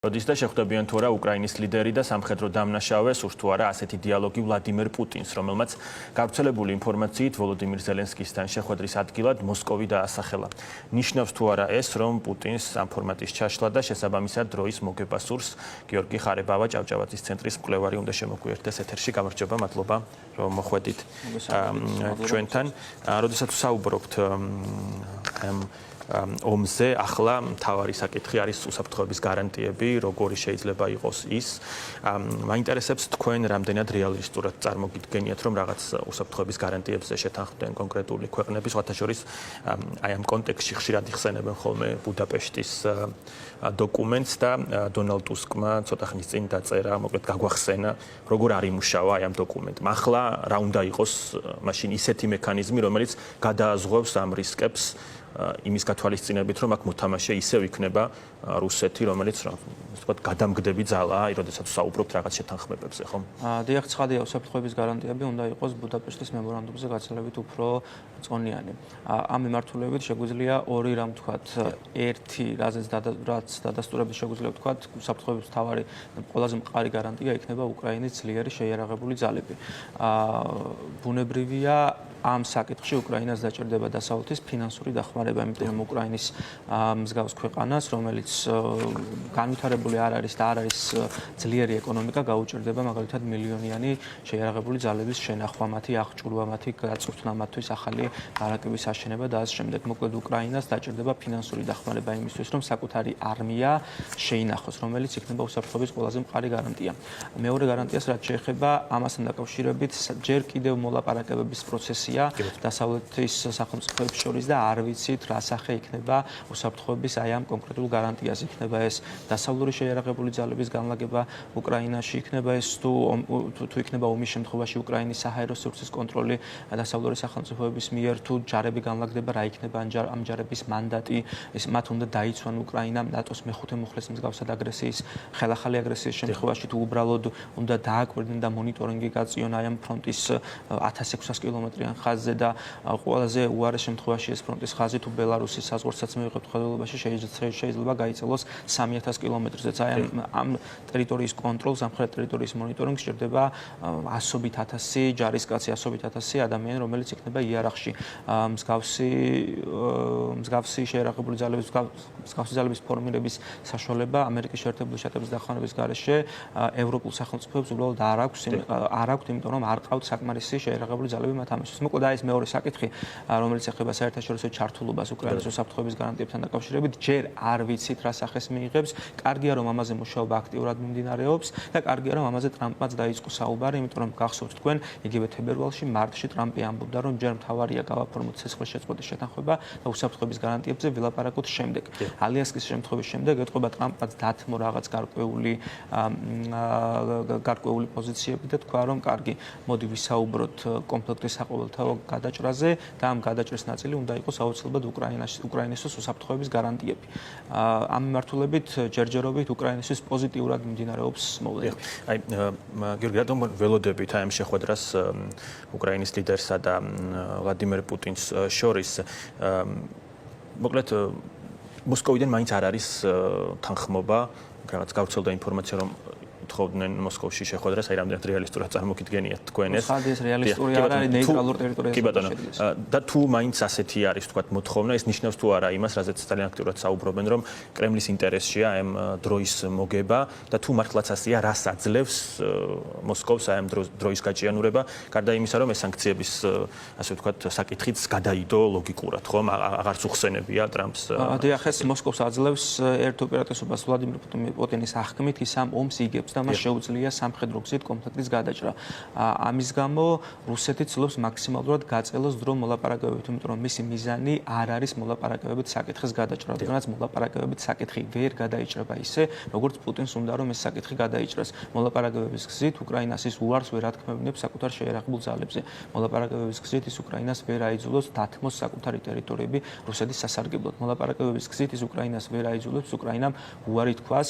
როდის და შეხვდებიან თუ არა უკრაინის ლიდერი და სამხედრო დამნაშავე, სურს თუ არა ასეთი დიალოგი ვლადიმერ პუტინს, რომელმაც გავრცელებული ინფორმაციით ვოლოდიმირ ზელენსკისთან შეხვედრის ადგილად მოსკოვი დაასახელა. ნიშნავს თუ არა ეს, რომ პუტინს ამ ფორმატის ჩაშლა და შესაბამისად დროის მოგება სურს. გიორგი ხარებავა, ჭავჭავაძის ცენტრის მკვლევარი უნდა შემოგვიერთდეს ეთერში. გამარჯობა, მადლობა, რომ მოხვედით ჩვენთან. როდესაც საუბრობთ ომზე, ახლა მთავარი საკითხი არის უსაფრთხოების გარანტიები, როგორი შეიძლება იყოს ის. მაინტერესებს თქვენ რამდენად რეალისტურად წარმოგიდგენიათ, რომ რაღაც უსაფრთხოების გარანტიებზე შეთანხმდნენ კონკრეტული ქვეყნები, სხვათა შორის აი ამ კონტექსტში ხშირად იხსენებენ ხოლმე ბუდაპეშტის დოკუმენტს და დონალდ ტუსკმა ცოტა ხნის წინ დაწერა, მოკლედ გაგვახსენა, როგორ არ იმუშავა აი ამ დოკუმენტმა. ახლა რა უნდა იყოს მაშინ ისეთი მექანიზმი, რომელიც გადააზღვევს ამ რისკებს იმის გათვალისწინებით, რომ აქ მოთამაშე ისევ იქნება რუსეთი, რომელიც ვთქვათ, გადამგდები ძალაა, როდესაც საუბრობთ რაღაც შეთანხმებებზე, ხო? დიახ, ცხადია, უსაფრთხოების გარანტიები უნდა იყოს ბუდაპეშტის მემორანდუმზე გაცილებით უფრო წონიანი. ამ მიმართულებით შეგვიძლია ორი რამ ვთქვათ. ერთი, რაც დადასტურების შეგვიძლია ვთქვათ, უსაფრთხოების მთავარი ყველაზე მყარი გარანტია იქნება უკრაინის ძლიერი შეიარაღებული ძალები. ბუნებრივია ამ საკითხში უკრაინას დაჭირდება დასავლეთის ფინანსური დახმარება, იმიტომ რომ უკრაინის მსგავს ქვეყანას, რომელიც განვითარებული არ არის და არ არის ძლიერი ეკონომიკა, გაუჭირდება მაგალითად მილიონიანი შეიარაღებული ძალების შენახვა, მათი აღჭურვა, მათი გაწვრთნა, მათთვის ახალი ბარაკების აშენება და ასე შემდეგ. მოკლედ უკრაინას დაჭირდება ფინანსური დახმარება იმისთვის, რომ საკუთარი არმია შეინახოს, რომელიც იქნება უსაფრთხოების ყველაზე მყარი გარანტია. მეორე გარანტიას რაც შეეხება ამასთან დაკავშირებით, ჯერ კიდევ მოლაპარაკებების პროცესი დასავლეთის სახელმწიფოებს შორის და არ ვიცით რა სახე იქნება უსაფრთხოების აი ამ კონკრეტულ გარანტიას. იქნება ეს დასავლური შეიარაღებული ძალების განლაგება უკრაინაში, იქნება ეს თუ იქნება ომის შემთხვევაში უკრაინის საჰაერო სივრცის კონტროლი დასავლური სახელმწიფოების მიერ, თუ ჯარები განლაგდება, რა იქნება ამ ჯარების მანდატი, ეს მათ უნდა დაიცვან უკრაინამ ნატოს მეხუთე მუხლის მსგავსად აგრესიის, ხელახალი აგრესიის შემთხვევაში, თუ უბრალოდ უნდა დააკვირდნენ და მონიტორინგი გაწიონ აი ამ ფრონტის 1600 კილომეტრიან ხაზზე და ყველაზე უარეს შემთხვევაში ეს ფრონტის ხაზი თუ ბელარუსის საზღვარსაც მივიღებთ ხელოვნებაში შეიძლება გაიწელოს 3000 კილომეტრზეც. აი ამ ტერიტორიის კონტროლს, სამხრეთ ტერიტორიის მონიტორინგს სჭირდება ასობით ათასი ჯარისკაცი, ასობით ათასი ადამიანი, რომელიც იქნება იარაღში. მსგავსი შეიარაღებული ძალების მსგავსი ძალების ფორმირების საშუალება ამერიკის შეერთებული შტატების დახმარების გარეშე ევროპულ სახელმწიფოებს უბრალოდ არ აქვს, იმიტომ რომ არ ყავთ საკმარისი შეიარაღებული ძალები მათ ამისთვის. მოკლედ აი ეს მეორე საკითხი, რომელიც ეხება საერთაშორისო ჩართულობას უკრაინის უსაფრთხოების გარანტიებთან დაკავშირებით, ჯერ არ ვიცით რა სახეს მიიღებს. კარგია, რომ ამაზე მუშაობა აქტიურად მიმდინარეობს და კარგია, რომ ამაზე ტრამპმაც დაიწყო საუბარი, იმიტომ რომ გახსოვთ თქვენ, იგივე თებერვალში, მარტში ტრამპი ამბობდა, რომ ჯერ მთავარია გავაფორმოთ ცეცხლის შეწყვეტის შეთანხმება და უსაფრთხოების გარანტიებზე ვილაპარაკოთ შემდეგ. ალიასკის შემთხვევის შემდეგ ეთყობა ტრამპმაც დათმო რაღაც გარკვეული პოზიციები და თქვა, რომ კარგი, მოდი ვისაუბროთ კონფლიქტის საყოველთაო გადაჭრაზე და ამ გადაჭრის ნაწილი უნდა იყოს აუცილებლად უკრაინისთვის უსაფრთხოების გარანტიები. ამ მიმართულებით ჯერჯერობით უკრაინისთვის პოზიტიურად მიმდინარეობს მოვლენები. აი, გიორგი, რატომ ველოდებით აი ამ შეხვედრას უკრაინის ლიდერსა და ვლადიმერ პუტინს შორის? მოკლედ მოსკოვიდან მაინც არ არის თანხმობა, რაღაც გავრცელდა ინფორმაცია, რომ თხოვდნენ მოსკოვში შეხვედრას, აი რამდენად რეალისტურად წარმოგიდგენიათ თქვენ ეს? ხადი ეს რეალისტური არ არის, ნეიტრალურ ტერიტორიაზე შედის. და თუ მაინც ასეთი არის, თქვათ, მოთხოვნა, ეს ნიშნავს თუ არა იმას, რაზეც ძალიან აქტიურად საუბრობენ, რომ კრემლის ინტერესშია ამ დროის მოგება და თუ მართლაც ასეა, რას აძლევს მოსკოვს აი ამ დროის გაჭიანურება, გარდა იმისა, რომ ეს სანქციების, ასე ვთქვათ, საკითხიც გადაიდო ლოგიკურად, ხომ? აღარც უხსენებია ტრამპს. დიახ, ეს მოსკოვს აძლევს ერთ უპირატესობას ვლადიმერ პუტინის აღქმით, ის ამ ომს იგებს და მას შეუძლია სამხედრო გზით კონფლიქტის გადაჭრა. ამის გამო რუსეთი ცდილობს მაქსიმალურად გაწელოს დრო მოლაპარაკებებით, იმიტომ რომ მისი მიზანი არ არის მოლაპარაკებებით საკითხის გადაჭრა, რადგანაც მოლაპარაკებებით საკითხი ვერ გადაიჭრება ისე, როგორც პუტინს უნდა რომ ეს საკითხი გადაიჭრას. მოლაპარაკებების გზით უკრაინას ის უარს ვერ ათქმევინებს საკუთარ შეიარაღებულ ძალებზე. მოლაპარაკებების გზით ის უკრაინას ვერ აიძულებს დათმოს საკუთარი ტერიტორიები რუსეთის სასარგებლოდ. მოლაპარაკებების გზით ის უკრაინას ვერ აიძულებს უკრაინამ უარი თქვას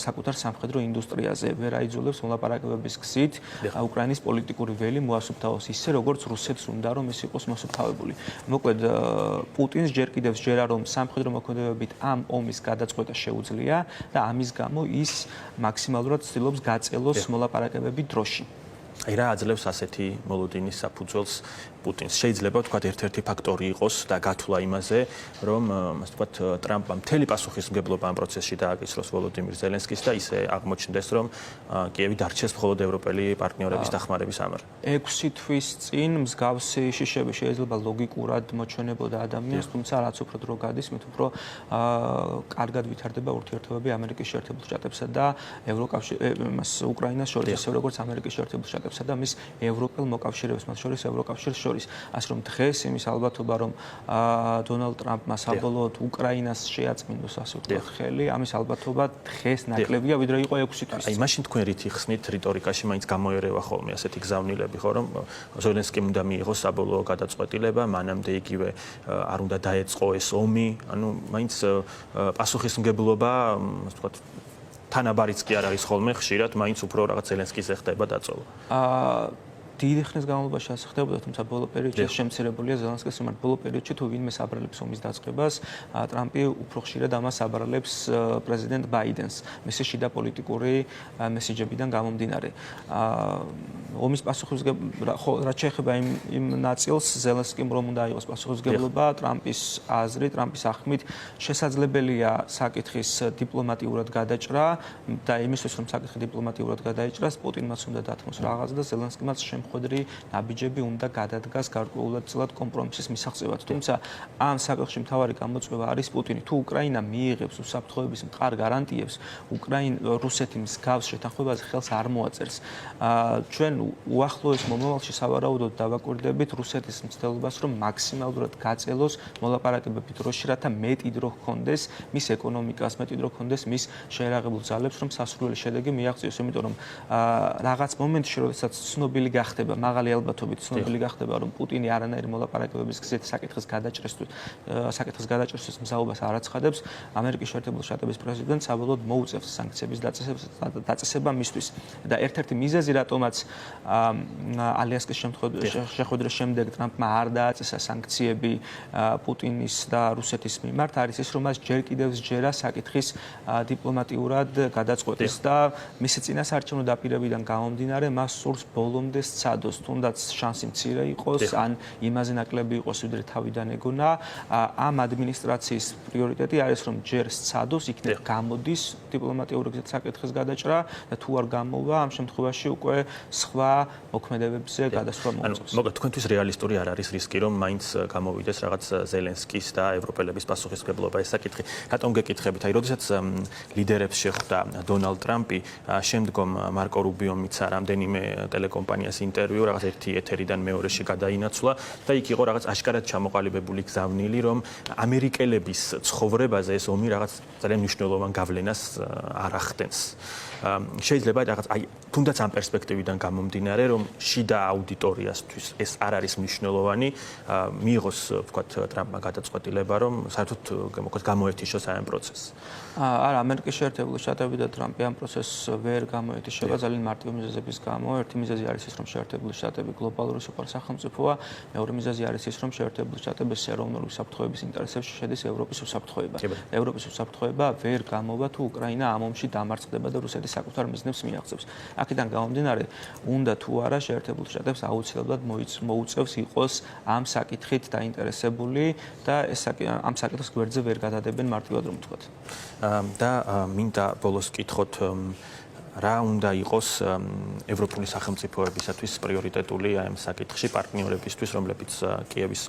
საკუთარ სამხედრო ინდუსტრიაზე ვერ აიძულებს მოლაპარაკებების გზით უკრაინის პოლიტიკური ველი მოასუფთავოს ისე, როგორც რუსეთს უნდა რომ ის იყოს მოსუფთავებული. მოკლედ პუტინს ჯერ კიდევ სჯერა რომ სამხედრო მოქმედებებით ამ ომის გადაწყვეტა შეუძლია და ამის გამო ის მაქსიმალურად ცდილობს გაწელოს მოლაპარაკებები დროში. აი რა აძლევს ასეთი მოლოდინის საფუძველს პუტინს? შეიძლება ვთქვათ ერთ-ერთი ფაქტორი იყოს და გათვლა იმაზე, რომ ასე ვთქვათ ტრამპმა მთელი პასუხისმგებლობა ამ პროცესში დააკისროს ვოლოდიმირ ზელენსკის და ისე აღმოჩნდეს, რომ კიევი დარჩეს მხოლოდ ევროპელი პარტნიორების დახმარების ამარ. 6 თვის წინ მსგავსი შიშები შეიძლება ლოგიკურად მოჩვენებოდა ადამიანს, თუმცა რაც უფრო დრო გადის, მით უფრო კარგად ვითარდება ურთიერთობები ამერიკის შეერთებულ შტატებსა და უკრაინას შორის, ისე როგორც ამერიკის შეერთებულ შტატებსა და მის ევროპელ მოკავშირეებს, მათ შორის ევროკავშირს შორის. ასე რომ დღეს იმის ალბათობა რომ დონალდ ტრამპმა საბოლოოდ უკრაინას შეაწმინდოს ასე ვთქვათ ხელი, ამის ალბათობა დღეს ნაკლებია ვიდრე იყო 6 თვის. აი მაშინ თქვენ რითი ხსნით რიტორიკაში მაინც გამოერევა ხოლმე ასეთი გზავნილები ხო რომ ზელენსკიმ უნდა მიიღოს საბოლოო გადაწყვეტილება, მანამდე იგივე არ უნდა დაეწყო ეს ომი, ანუ მაინც პასუხისმგებლობა ასე ვთქვათ თანაბარიც კი არ არის ხოლმე ხშირად, მაინც უფრო რაღაც ზელენსკიზე ხდება დაწოლა. დიდი ხნის განმავლობაში ასე ხდებოდა, თუმცა ბოლო პერიოდში შემცირებულია ზელენსკის მიმართ. ბოლო პერიოდში თუ ვინმე საბრალებს ომის დაწყებას, ტრამპი უფრო ხშირად ამას საბრალებს პრეზიდენტ ბაიდენს, მისი შიდა პოლიტიკური მესიჯებიდან გამომდინარე. ომის პასუხისმგებლობა, ხო, რაც შეეხება იმ ნაწილს, ზელენსკიმ რომ უნდა იყოს პასუხისმგებლობა, ტრამპის აზრით, ტრამპის ახმით, შესაძლებელია საკითხის დიპლომატიურად გადაჭრა და იმისთვის რომ საკითხი დიპლომატიურად გადაიჭრას, პუტინმაც უნდა დათმოს რაღაც და ზელენსკიმაც შემხვედრი ნაბიჯები უნდა გადადგას გარკვეულად კომპრომისის მისაღწევად. თუმცა ამ საკითხში მთავარი გამოწვევა არის პუტინი. თუ უკრაინა მიიღებს უსაფრთხოების მყარ გარანტიებს, რუსეთი მსგავს შეთანხმებაზე ხელს არ მოაწერს. ჩვენ უახლოეს მომავალში სავარაუდოდ დავაკვირდებით რუსეთის მცდელობას, რომ მაქსიმალურად გაწელოს მოლაპარაკებები დროში, რათა მეტი დრო ჰქონდეს მის ეკონომიკას, მეტი დრო ჰქონდეს მის შეერაღებულ ძალებს, რომ სასურველი შედეგი მიაღწიოს. იმიტომ რომ რაღაც მომენტში, როდესაც ცნობილი გახდება, მაღალი ალბათობით ცნობილი გახდება, რომ პუტინი არანაირი მოლაპარაკებების გზით საკითხის გადაჭრისთვის მზაობას არ აცხადებს, ამერიკის შეერთებული შტატების პრეზიდენტს საბოლოოდ მოუწევს სანქციების დაწესება მისთვის. და ერთ-ერთი მიზეზი, რატომაც ალიასკის შეხვედრის შემდეგ ტრამპმა არ დააწესა სანქციები პუტინის და რუსეთის მიმართ, არის ის, რომ მას ჯერ კიდევ სჯერა საკითხის დიპლომატიურად გადაწყვეტის და მისი წინასაარჩევნო დაპირებიდან გამომდინარე, მას სურს ბოლომდე სცადოს, თუნდაც შანსი მცირე იყოს, ან იმაზე ნაკლები იყოს, ვიდრე თავიდან ეგონა. ამ ადმინისტრაციის პრიორიტეტი არის, რომ ჯერ სცადოს, იქნებ გამოდის დიპლომატიური გზით საკითხის გადაჭრა და თუ არ გამოვა, ამ შემთხვევაში უკვე სხვა მოქმედებებზე გადასვლა მოუწევს. მოგეთ თქვენთვის რეალისტური არ არის რისკი, რომ მაინც გამოვიდეს რაღაც ზელენსკის და ევროპელების პასუხისმგებლობა ეს საკითხი. რატომ გეკითხებით? აი, როდესაც ლიდერებს შეხვდა დონალდ ტრამპი, შემდგომ მარკო რუბიომ მიცა რამდენიმე ტელეკომპანიას ინტერვიუ, რაღაც ერთი ეთერიდან მეორეში გადაინაცვლა და იქ იყო რაღაც აშკარად ჩამოყალიბებული გზავნილი, რომ ამერიკელების ცხოვრებაზე ეს ომი რაღაც ძალიან მნიშვნელოვან გავლენას არ ახდენს. შეიძლება რაღაც აი თუნდაც ამ პერსპექტივიდან გამომდინარე, რომ შიდა აუდიტორიასთვის ეს არ არის მნიშვნელოვანი, მიიღოს ვთქვათ ტრამპმა გადაწყვეტილება, რომ საერთოდ გამოეთიშოს ამ პროცესს. არა, ამერიკის შეერთებული შტატები და ტრამპი ამ პროცესს ვერ გამოეთიშება ძალიან მარტივი მიზეზების გამო. ერთი მიზეზი არის ის, რომ შეერთებული შტატები გლობალური სუპერსახელმწიფოა, მეორე მიზეზი არის ის, რომ შეერთებული შტატების ეროვნული უსაფრთხოების ინტერესებში შედის ევროპის უსაფრთხოება. ევროპის უსაფრთხოება ვერ გამოვა, თუ უკრაინა ამ ომში დამარცხდება და რუსეთი საკუთარ მიზნებს მიაღწევს. აქედან გამომდინარე, უნდა თუ არა შეერთებულ შტატებს აუცილებლად მოუწევს იყოს ამ საკითხით დაინტერესებული და ამ საკითხის გვერდზე ვერ გადადებენ მარტივად რომ ვთქვათ. და მინდა ბოლოს კითხოთ რა უნდა იყოს ევროპული სახელმწიფოებისათვის პრიორიტეტული ამ საკითხში პარტნიორებისთვის, რომლებიც კიევის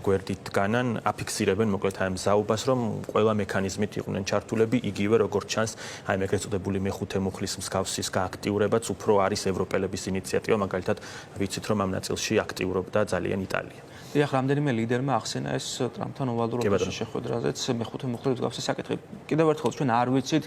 გვერდით დგანან, აფიქსირებენ მოკლედ ამ ზაობას, რომ ყველა მექანიზმით იყვნენ ჩართულები, იგივე როგორც ჩანს, აი ეგრეთ წოდებული მეხუთე მუხლის მსგავსის გააქტიურებაც უფრო არის ევროპელების ინიციატივა, მაგალითად ვიცით, რომ ამ ნაწილში აქტიურობდა ძალიან იტალია. დიახ, რამდენიმე ლიდერმა ახსენა ეს ტრამპთან ოვალურ შეხვედრაზეც მეხუთე მუხლის მსგავსი საკითხი. კიდევ ერთხელ ჩვენ არ ვიცით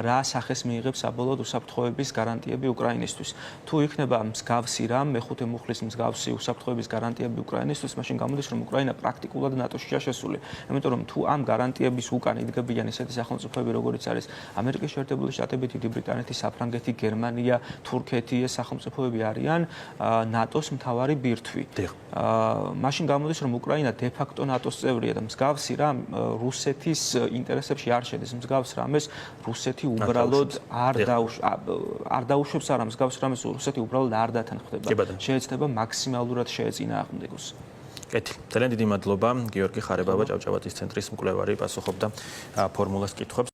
რა სახეს მიიღებს საბოლოოდ უსაფრთხოების გარანტიები უკრაინისთვის. თუ იქნება მსგავსი რამ, მეხუთე მუხლის მსგავსი უსაფრთხოების გარანტიები უკრაინისთვის, მაშინ გამოდის, რომ უკრაინა პრაქტიკულად ნატოში შესული. იმიტომ რომ თუ ამ გარანტიების უკან იდგებიან ისეთი სახელმწიფოები, როგორიც არის ამერიკის შეერთებული შტატები, დიდი ბრიტანეთი, საფრანგეთი, გერმანია, თურქეთი, ეს სახელმწიფოები არიან ნატოს მთავარი ბირთვი. მაშინ გამოდის, რომ უკრაინა დე-ფაქტო ნატოს წევრია და მსგავსი რამ რუსეთის ინტერესებში არ შედის. მსგავს რამეს რუსეთი უბრალოდ არ დაუშვებს, არა მსგავს რამეს რუსეთი უბრალოდ არ დათანხმდება. შეეცდება მაქსიმალურად შეეწინააღმდეგოს. კეთილ. ძალიან დიდი მადლობა გიორგი ხარებავა, ჭავჭავაძის ცენტრის მკვლევარი, პასუხობდა ფორმულას კითხვებს.